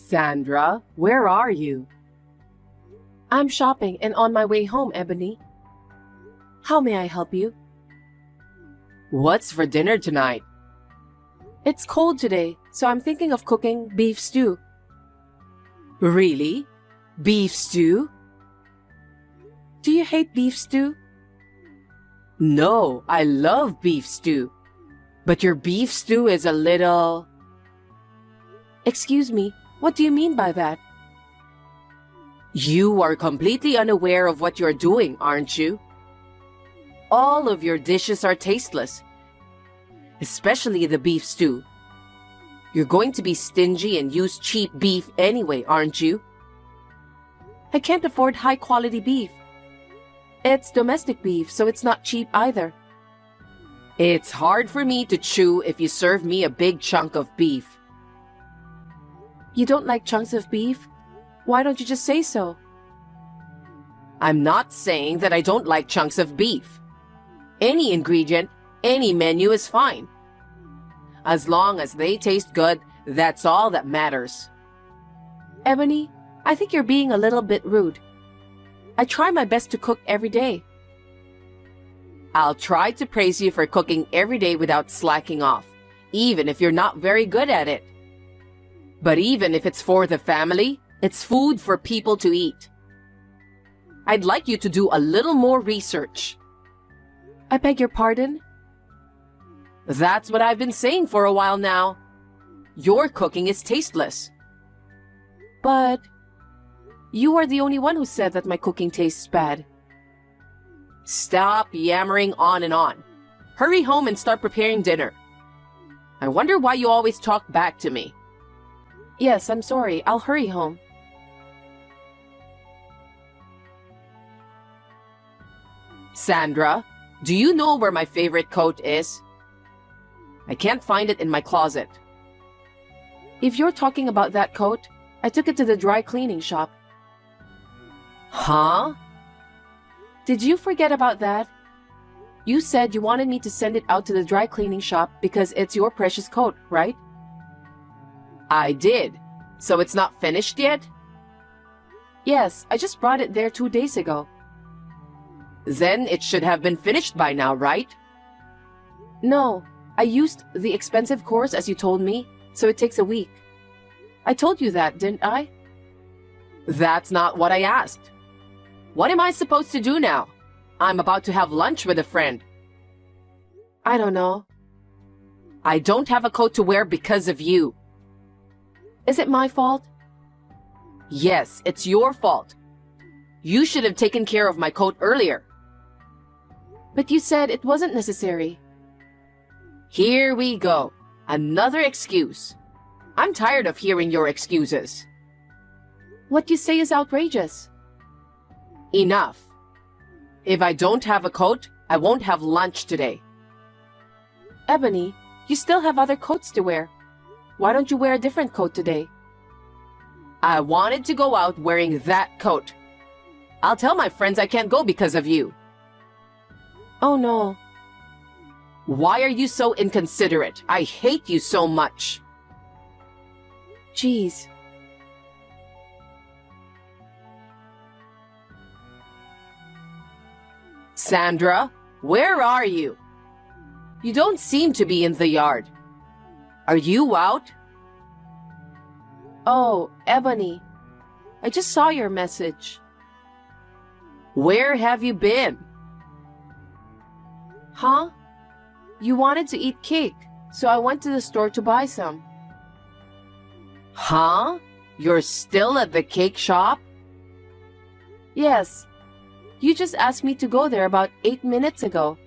Sandra, where are you? I'm shopping and on my way home, Ebony. How may I help you? What's for dinner tonight? It's cold today, so I'm thinking of cooking beef stew. Really? Beef stew? Do you hate beef stew? No, I love beef stew. But your beef stew is a little... Excuse me, what do you mean by that? You are completely unaware of what you're doing, aren't you? All of your dishes are tasteless, especially the beef stew. You're going to be stingy and use cheap beef anyway, aren't you? I can't afford high-quality beef. It's domestic beef, so it's not cheap either. It's hard for me to chew if you serve me a big chunk of beef. You don't like chunks of beef? Why don't you just say so? I'm not saying that I don't like chunks of beef. Any ingredient, any menu is fine. As long as they taste good, that's all that matters. Ebony, I think you're being a little bit rude. I try my best to cook every day. I'll try to praise you for cooking every day without slacking off, even if you're not very good at it. But even if it's for the family, it's food for people to eat. I'd like you to do a little more research. I beg your pardon? That's what I've been saying for a while now. Your cooking is tasteless. But you are the only one who said that my cooking tastes bad. Stop yammering on and on. Hurry home and start preparing dinner. I wonder why you always talk back to me. Yes, I'm sorry. I'll hurry home. Sandra, do you know where my favorite coat is? I can't find it in my closet. If you're talking about that coat, I took it to the dry cleaning shop. Huh? Did you forget about that? You said you wanted me to send it out to the dry cleaning shop because it's your precious coat, right? I did. So it's not finished yet? Yes, I just brought it there 2 days ago. Then it should have been finished by now, right? No, I used the expensive course as you told me, so it takes a week. I told you that, didn't I? That's not what I asked. What am I supposed to do now? I'm about to have lunch with a friend. I don't know. I don't have a coat to wear because of you. Is it my fault? Yes, it's your fault. You should have taken care of my coat earlier. But you said it wasn't necessary. Here we go. Another excuse. I'm tired of hearing your excuses. What you say is outrageous. Enough. If I don't have a coat, I won't have lunch today. Ebony, you still have other coats to wear. Why don't you wear a different coat today? I wanted to go out wearing that coat. I'll tell my friends I can't go because of you. Oh no. Why are you so inconsiderate? I hate you so much. Jeez. Sandra, where are you? You don't seem to be in the yard. Are you out? Oh, Ebony. I just saw your message. Where have you been? Huh? You wanted to eat cake, so I went to the store to buy some. Huh? You're still at the cake shop? Yes. You just asked me to go there about 8 minutes ago.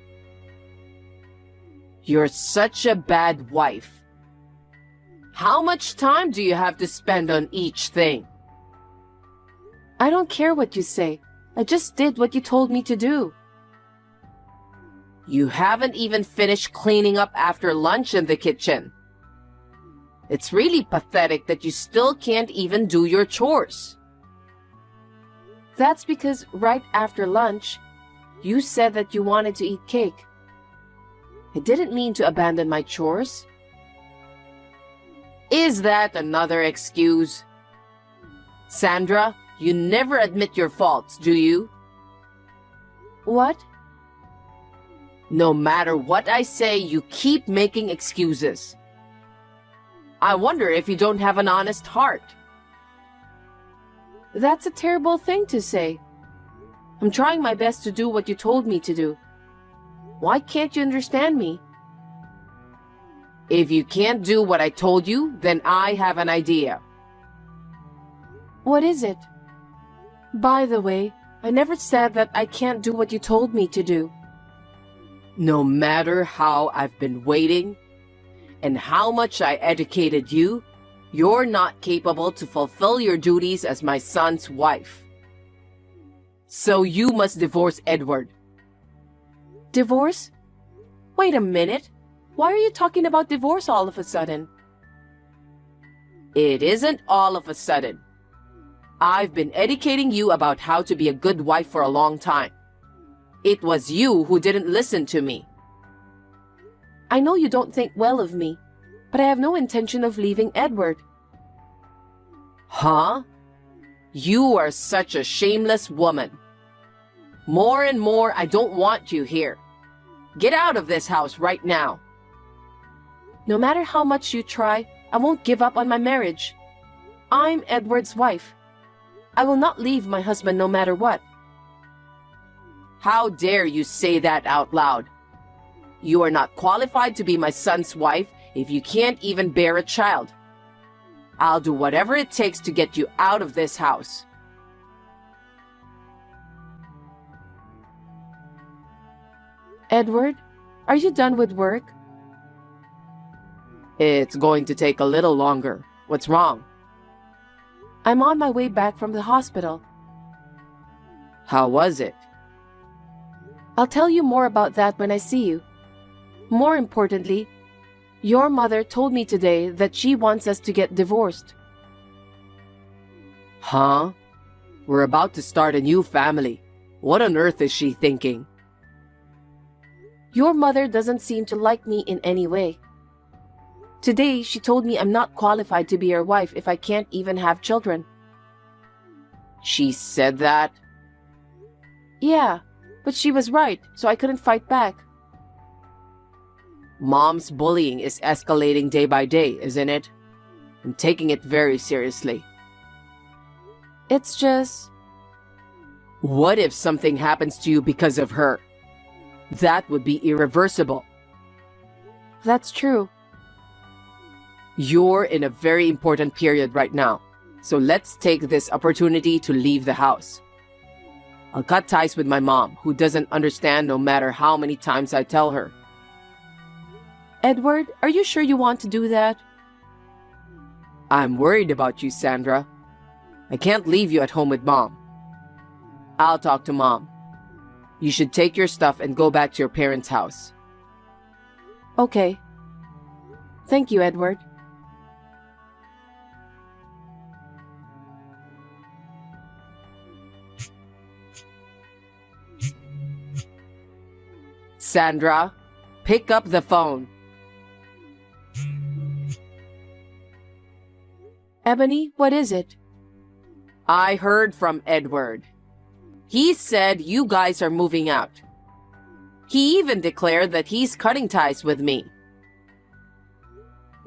You're such a bad wife. How much time do you have to spend on each thing? I don't care what you say. I just did what you told me to do. You haven't even finished cleaning up after lunch in the kitchen. It's really pathetic that you still can't even do your chores. That's because right after lunch, you said that you wanted to eat cake. I didn't mean to abandon my chores. Is that another excuse? Sandra, you never admit your faults, do you? What? No matter what I say, you keep making excuses. I wonder if you don't have an honest heart. That's a terrible thing to say. I'm trying my best to do what you told me to do. Why can't you understand me? If you can't do what I told you, then I have an idea. What is it? By the way, I never said that I can't do what you told me to do. No matter how I've been waiting and how much I educated you, you're not capable to fulfill your duties as my son's wife. So you must divorce Edward. Divorce? Wait a minute. Why are you talking about divorce all of a sudden? It isn't all of a sudden. I've been educating you about how to be a good wife for a long time. It was you who didn't listen to me. I know you don't think well of me, but I have no intention of leaving Edward. Huh? You are such a shameless woman. More and more, I don't want you here. Get out of this house right now. No matter how much you try, I won't give up on my marriage. I'm Edward's wife. I will not leave my husband no matter what. How dare you say that out loud? You are not qualified to be my son's wife if you can't even bear a child. I'll do whatever it takes to get you out of this house. Edward, are you done with work? It's going to take a little longer. What's wrong? I'm on my way back from the hospital. How was it? I'll tell you more about that when I see you. More importantly, your mother told me today that she wants us to get divorced. Huh? We're about to start a new family. What on earth is she thinking? Your mother doesn't seem to like me in any way. Today, she told me I'm not qualified to be her wife if I can't even have children. She said that? Yeah, but she was right, so I couldn't fight back. Mom's bullying is escalating day by day, isn't it? I'm taking it very seriously. It's just... What if something happens to you because of her? That would be irreversible. That's true. You're in a very important period right now, so let's take this opportunity to leave the house. I'll cut ties with my mom, who doesn't understand no matter how many times I tell her. Edward, are you sure you want to do that? I'm worried about you, Sandra. I can't leave you at home with Mom. I'll talk to Mom. You should take your stuff and go back to your parents' house. Okay. Thank you, Edward. Sandra, pick up the phone. Ebony, what is it? I heard from Edward. He said you guys are moving out. He even declared that he's cutting ties with me.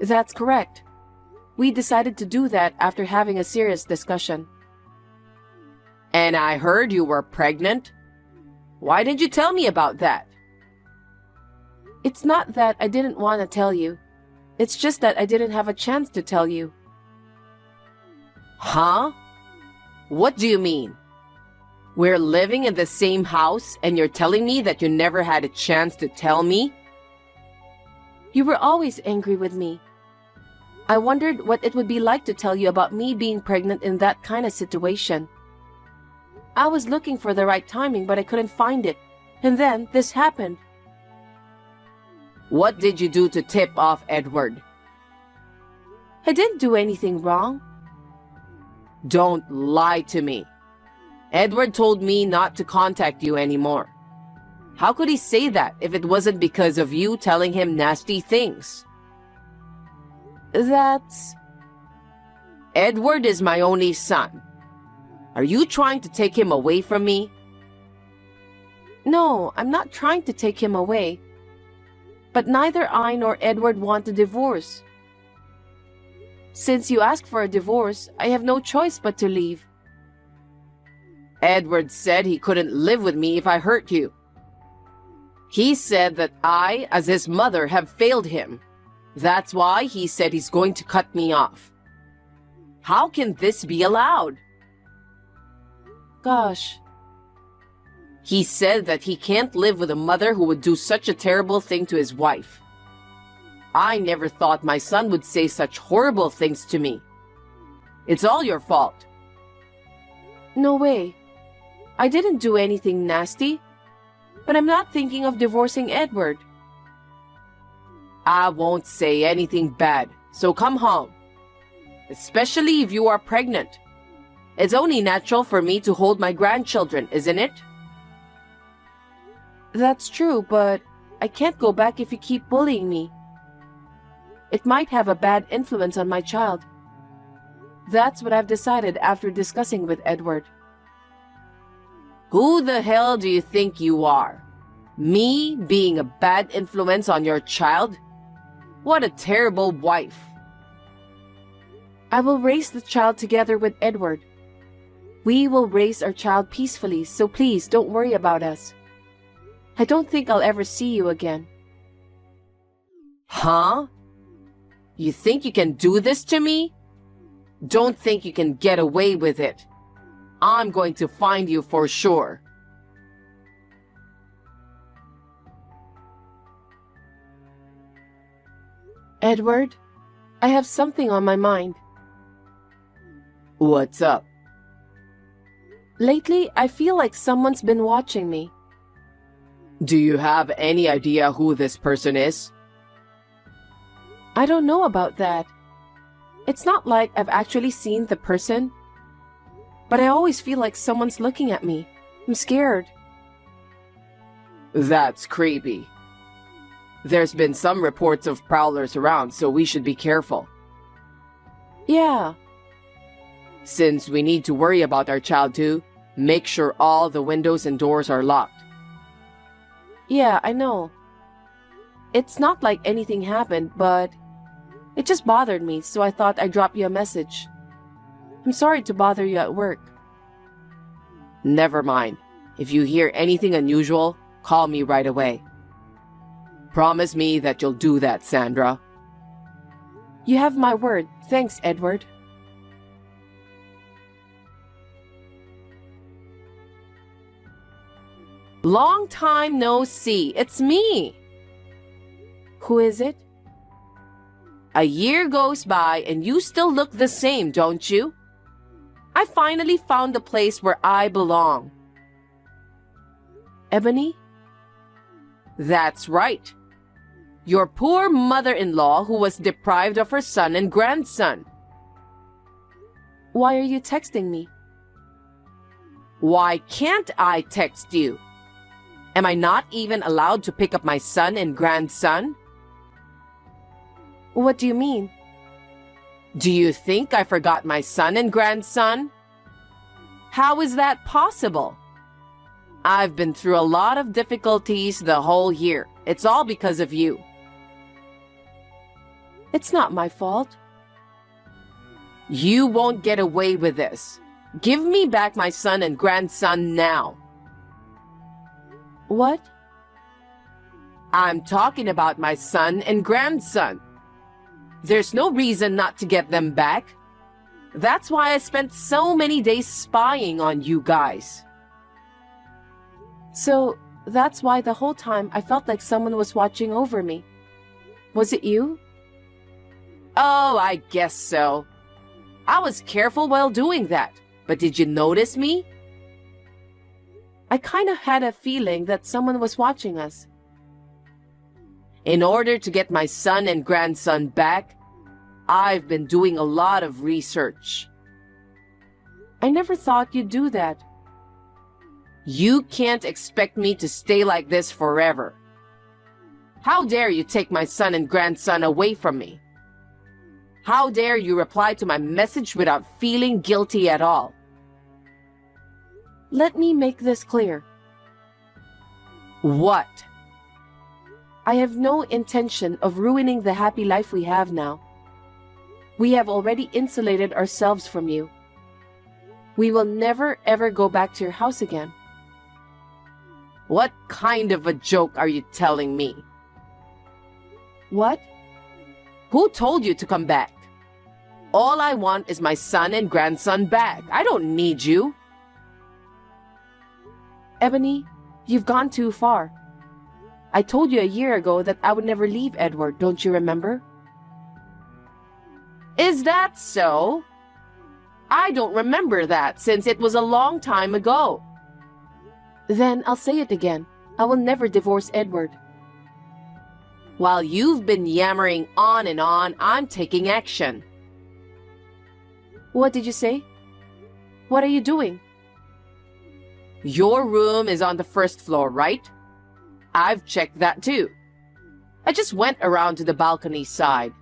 That's correct. We decided to do that after having a serious discussion. And I heard you were pregnant. Why didn't you tell me about that? It's not that I didn't want to tell you. It's just that I didn't have a chance to tell you. Huh? What do you mean? We're living in the same house and you're telling me that you never had a chance to tell me? You were always angry with me. I wondered what it would be like to tell you about me being pregnant in that kind of situation. I was looking for the right timing, but I couldn't find it. And then this happened. What did you do to tip off Edward? I didn't do anything wrong. Don't lie to me. Edward told me not to contact you anymore. How could he say that if it wasn't because of you telling him nasty things? That's... Edward is my only son. Are you trying to take him away from me? No, I'm not trying to take him away. But neither I nor Edward want a divorce. Since you asked for a divorce, I have no choice but to leave. Edward said he couldn't live with me if I hurt you. He said that I, as his mother, have failed him. That's why he said he's going to cut me off. How can this be allowed? Gosh. He said that he can't live with a mother who would do such a terrible thing to his wife. I never thought my son would say such horrible things to me. It's all your fault. No way. I didn't do anything nasty. But I'm not thinking of divorcing Edward. I won't say anything bad, so come home. Especially if you are pregnant. It's only natural for me to hold my grandchildren, isn't it? That's true, but I can't go back if you keep bullying me. It might have a bad influence on my child. That's what I've decided after discussing with Edward. Who the hell do you think you are? Me being a bad influence on your child? What a terrible wife. I will raise the child together with Edward. We will raise our child peacefully, so please don't worry about us. I don't think I'll ever see you again. Huh? You think you can do this to me? Don't think you can get away with it. I'm going to find you for sure. Edward, I have something on my mind. What's up? Lately, I feel like someone's been watching me. Do you have any idea who this person is? I don't know about that. It's not like I've actually seen the person, but I always feel like someone's looking at me. I'm scared. That's creepy. There's been some reports of prowlers around, so we should be careful. Yeah. Since we need to worry about our child too, make sure all the windows and doors are locked. Yeah, I know. It's not like anything happened, but it just bothered me, so I thought I'd drop you a message. I'm sorry to bother you at work. Never mind. If you hear anything unusual, call me right away. Promise me that you'll do that, Sandra. You have my word. Thanks, Edward. Long time no see. It's me. Who is it? A year goes by and you still look the same, don't you? I finally found the place where I belong. Ebony? That's right. Your poor mother-in-law who was deprived of her son and grandson. Why are you texting me? Why can't I text you? Am I not even allowed to pick up my son and grandson? What do you mean? Do you think I forgot my son and grandson? How is that possible? I've been through a lot of difficulties the whole year. It's all because of you. It's not my fault. You won't get away with this. Give me back my son and grandson now. What? I'm talking about my son and grandson. There's no reason not to get them back. That's why I spent so many days spying on you guys. So, that's why the whole time I felt like someone was watching over me. Was it you? Oh, I guess so. I was careful while doing that. But did you notice me? I kind of had a feeling that someone was watching us. In order to get my son and grandson back, I've been doing a lot of research. I never thought you'd do that. You can't expect me to stay like this forever. How dare you take my son and grandson away from me? How dare you reply to my message without feeling guilty at all? Let me make this clear. What? I have no intention of ruining the happy life we have now. We have already insulated ourselves from you. We will never ever go back to your house again. What kind of a joke are you telling me? What? Who told you to come back? All I want is my son and grandson back. I don't need you. Ebony, you've gone too far. I told you a year ago that I would never leave Edward, don't you remember? Is that so? I don't remember that since it was a long time ago. Then I'll say it again. I will never divorce Edward. While you've been yammering on and on, I'm taking action. What did you say? What are you doing? Your room is on the first floor, right? I've checked that too. I just went around to the balcony side.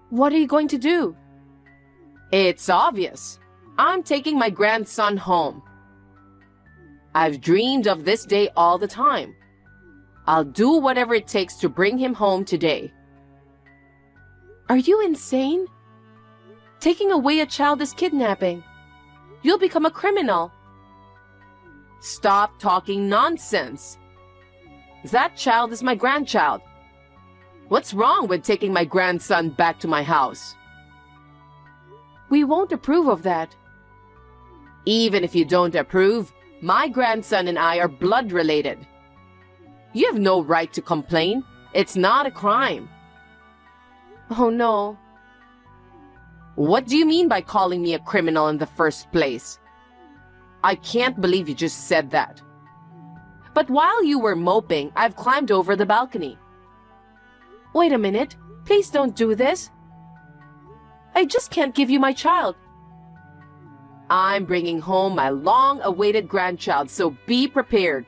What are you going to do? It's obvious. I'm taking my grandson home. I've dreamed of this day all the time. I'll do whatever it takes to bring him home today. Are you insane? Taking away a child is kidnapping. You'll become a criminal. Stop talking nonsense. That child is my grandchild. What's wrong with taking my grandson back to my house? We won't approve of that. Even if you don't approve, my grandson and I are blood related. You have no right to complain. It's not a crime. Oh no. What do you mean by calling me a criminal in the first place? I can't believe you just said that. But while you were moping, I've climbed over the balcony. Wait a minute. Please don't do this. I just can't give you my child. I'm bringing home my long-awaited grandchild, so be prepared.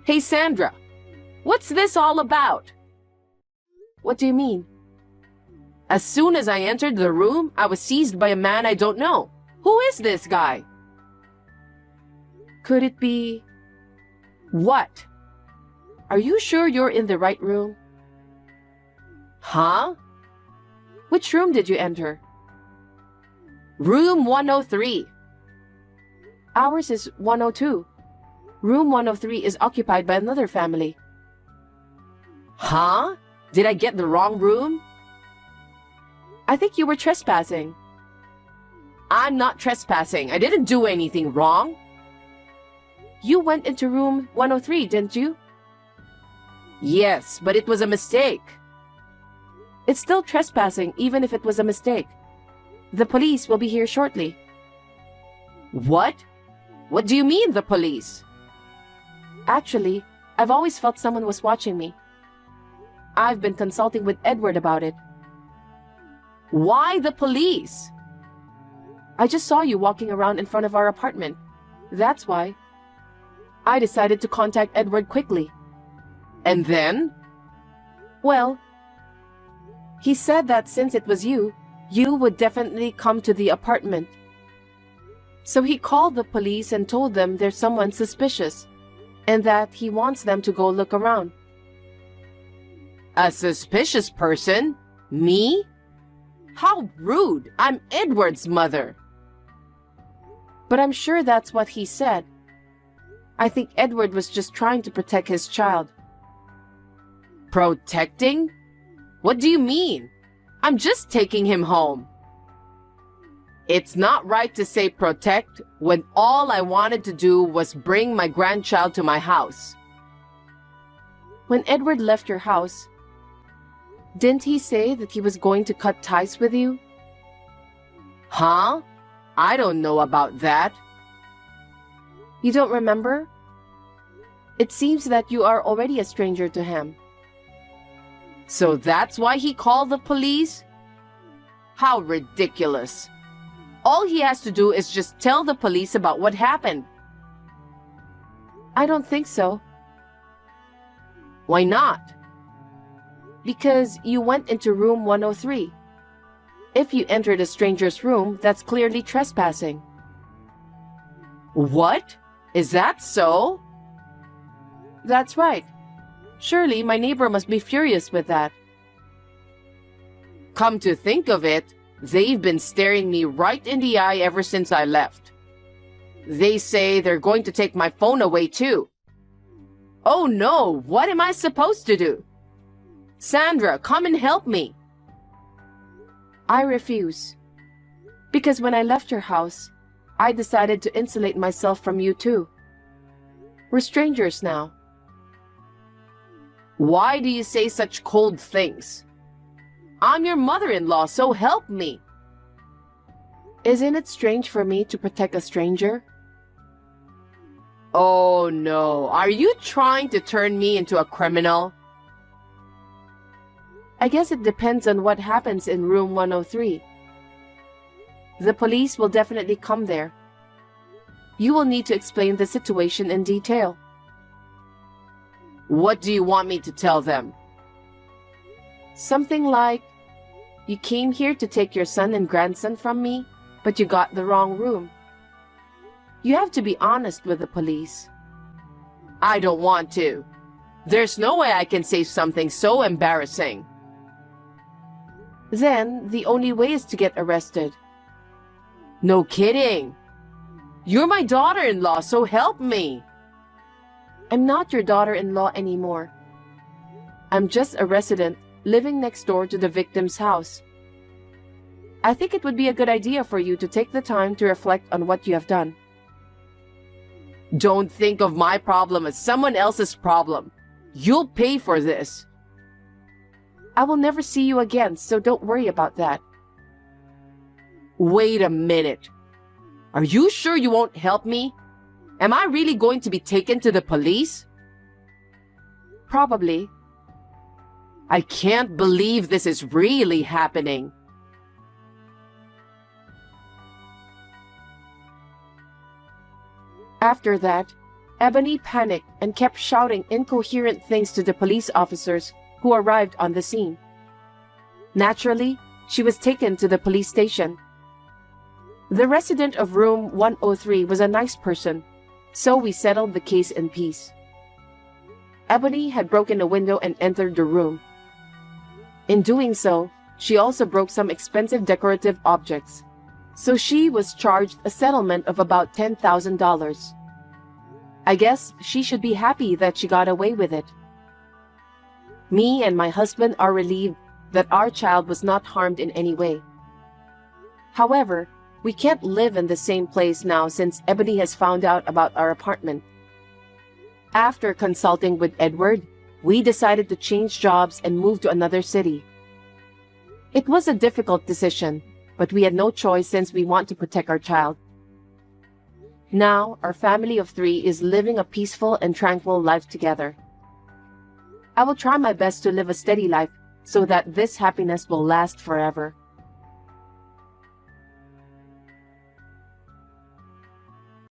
Hey, Sandra, what's this all about? What do you mean? As soon as I entered the room, I was seized by a man I don't know. Who is this guy? Could it be... What? Are you sure you're in the right room? Huh? Which room did you enter? Room 103. Ours is 102. Room 103 is occupied by another family. Huh? Did I get the wrong room? I think you were trespassing. I'm not trespassing. I didn't do anything wrong. You went into room 103, didn't you? Yes, but it was a mistake. It's still trespassing, even if it was a mistake. The police will be here shortly. What? What do you mean, the police? Actually, I've always felt someone was watching me. I've been consulting with Edward about it. Why the police? I just saw you walking around in front of our apartment. That's why. I decided to contact Edward quickly. And then? Well, he said that since it was you, you would definitely come to the apartment. So he called the police and told them there's someone suspicious, and that he wants them to go look around. A suspicious person? Me? How rude! I'm Edward's mother. But I'm sure that's what he said. I think Edward was just trying to protect his child. Protecting? What do you mean? I'm just taking him home. It's not right to say protect when all I wanted to do was bring my grandchild to my house. When Edward left your house, didn't he say that he was going to cut ties with you? Huh? I don't know about that. You don't remember? It seems that you are already a stranger to him. So that's why he called the police? How ridiculous. All he has to do is just tell the police about what happened. I don't think so. Why not? Because you went into room 103. If you entered a stranger's room, that's clearly trespassing. What? Is that so? That's right. Surely my neighbor must be furious with that. Come to think of it, they've been staring me right in the eye ever since I left. They say they're going to take my phone away too. Oh no, what am I supposed to do? Sandra, come and help me. I refuse. Because when I left your house, I decided to insulate myself from you too. We're strangers now. Why do you say such cold things? I'm your mother-in-law, so help me. Isn't it strange for me to protect a stranger? Oh no, are you trying to turn me into a criminal? I guess it depends on what happens in room 103. The police will definitely come there. You will need to explain the situation in detail. What do you want me to tell them? Something like, you came here to take your son and grandson from me, but you got the wrong room. You have to be honest with the police. I don't want to. There's no way I can say something so embarrassing. Then, the only way is to get arrested. No kidding. You're my daughter-in-law, so help me. I'm not your daughter-in-law anymore. I'm just a resident living next door to the victim's house. I think it would be a good idea for you to take the time to reflect on what you have done. Don't think of my problem as someone else's problem. You'll pay for this. I will never see you again, so don't worry about that. Wait a minute. Are you sure you won't help me? Am I really going to be taken to the police? Probably. I can't believe this is really happening. After that, Ebony panicked and kept shouting incoherent things to the police officers who arrived on the scene. Naturally, she was taken to the police station. The resident of room 103 was a nice person, so we settled the case in peace. Ebony had broken a window and entered the room. In doing so, she also broke some expensive decorative objects, so she was charged a settlement of about $10,000. I guess she should be happy that she got away with it. Me and my husband are relieved that our child was not harmed in any way. However, we can't live in the same place now since Ebony has found out about our apartment. After consulting with Edward, we decided to change jobs and move to another city. It was a difficult decision, but we had no choice since we want to protect our child. Now, our family of 3 is living a peaceful and tranquil life together. I will try my best to live a steady life so that this happiness will last forever.